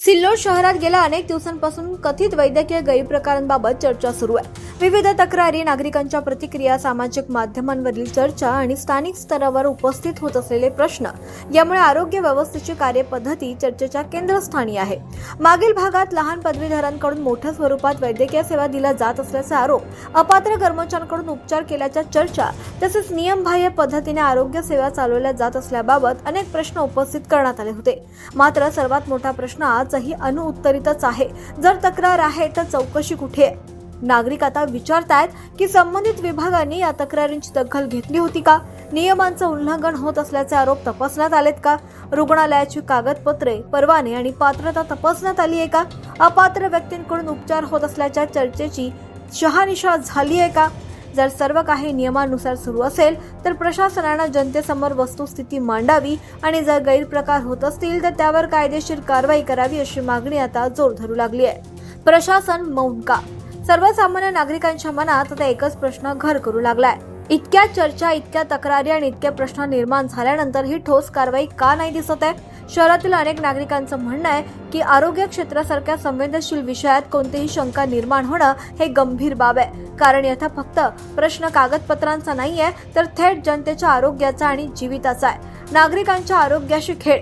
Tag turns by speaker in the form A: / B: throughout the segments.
A: सिल्लोड शहरात गेल्या अनेक दिवसांपासून कथित वैद्यकीय गैरप्रकारांबाबत चर्चा सुरू आहे. विविध तक्रारी, नागरिकांच्या प्रतिक्रिया, सामाजिक माध्यमांवरील चर्चा आणि स्थानिक स्तरावर उपस्थित होत असलेले प्रश्न यामुळे आरोग्य व्यवस्थेची कार्यपद्धती चर्चेच्या केंद्रस्थानी आहे. मागील भागात लहान पदवीधरांकडून मोठ्या स्वरूपात वैद्यकीय सेवा दिल्या जात असल्याचा आरोप, अपात्र कर्मचाऱ्यांकडून उपचार केल्याच्या चर्चा तसेच नियमबाह्य पद्धतीने आरोग्य सेवा चालवल्या जात असल्याबाबत अनेक प्रश्न उपस्थित करण्यात आले होते. मात्र सर्वात मोठा प्रश्न आजही अनुत्तरितच आहे. जर तक्रार आहे तर चौकशी कुठे आहे? नागरिक आता विचारतायत की संबंधित विभागांनी या तक्रारींची दखल घेतली होती का? नियमांचं उल्लंघन होत असल्याचे आरोप तपासण्यात आलेत का? रुग्णालयाची कागदपत्रे, परवाने आणि पात्रता तपासण्यात आली आहे का? अपात्र व्यक्तींकडून उपचार होत असल्याच्या चर्चेची शहानिशा झाली आहे का? जर सर्व काही नियमानुसार सुरू असेल तर प्रशासनाने जनतेसमोर वस्तुस्थिती मांडावी आणि जर गैरप्रकार होत असतील तर त्यावर कायदेशीर कारवाई करावी अशी मागणी आता जोर धरू लागली आहे. प्रशासन मौन का? सर्वसामान्य नागरिकांच्या मनात आता एकच प्रश्न घर करू लागलाय. इतक्या चर्चा, इतक्या तक्रारी आणि इतके प्रश्न निर्माण झाल्यानंतर ही ठोस कारवाई का नाही दिसत आहे? शहरातील अनेक नागरिकांचं म्हणणं आहे की आरोग्य क्षेत्रासारख्या संवेदनशील विषयात कोणतीही शंका निर्माण होणं हे गंभीर बाब आहे. कारण याचा फक्त प्रश्न कागदपत्रांचा नाहीये तर थेट जनतेच्या आरोग्याचा आणि जीविताचा आहे. नागरिकांच्या आरोग्याशी खेळ.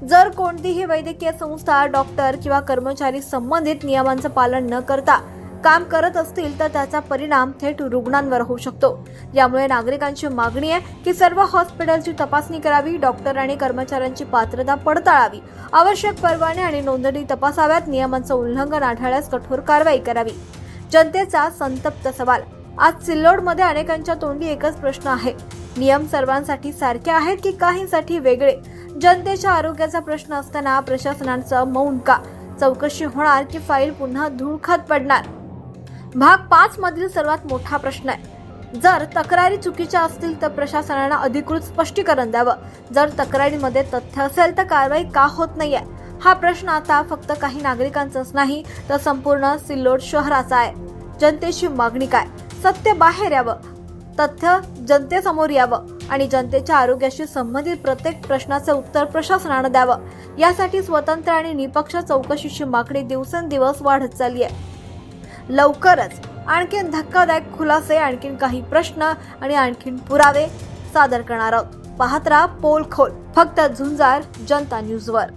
A: जर कोणतीही वैद्यकीय संस्था, डॉक्टर किंवा कर्मचारी संबंधित नियमांचं पालन न करता काम करत असतील तर त्याचा परिणाम थेट रुग्णांवर होऊ शकतो. यामुळे नागरिकांची मागणी आहे की सर्व हॉस्पिटलची तपासणी करावी, डॉक्टर आणि कर्मचाऱ्यांची पात्रता पडताळावी, आवश्यक परवाने आणि नोंदणी तपासाव्यात, नियमांचं उल्लंघन आढळल्यास कठोर कारवाई करावी. जनतेचा संतप्त सवाल. आज सिल्लोडमध्ये अनेकांच्या तोंडी एकच प्रश्न आहे. नियम सर्वांसाठी सारखे आहेत की काहींसाठी वेगळे? जनतेच्या आरोग्याचा प्रश्न असताना प्रशासनाचं मौन का? चौकशी होणार की फाईल पुन्हा धूळ खात पडणार? भाग 5 मधील सर्वात मोठा प्रश्न आहे. जर तक्रारी चुकीच्या असतील तर प्रशासनाने अधिकृत स्पष्टीकरण द्यावं. जर तक्रारीमध्ये तथ्य असेल तर कारवाई का होत नाहीये? हा प्रश्न आता फक्त काही नागरिकांचाच नाही तर संपूर्ण सिल्लोड शहराचा आहे. जनतेची मागणी काय? सत्य बाहेर यावं, तथ्य जनतेसमोर यावं आणि जनतेच्या आरोग्याशी संबंधित प्रत्येक प्रश्नाचे उत्तर प्रशासनाने द्यावं. यासाठी स्वतंत्र आणि निपक्ष चौकशीची मागणी दिवसेंदिवस वाढत चालली आहे. लवकरच आणखीन धक्कादायक खुलासे, आणखीन काही प्रश्न आणि आणखीन पुरावे सादर करणार आहोत. पाहत राहा पोल खोल, फक्त झुंजार जनता न्यूजवर.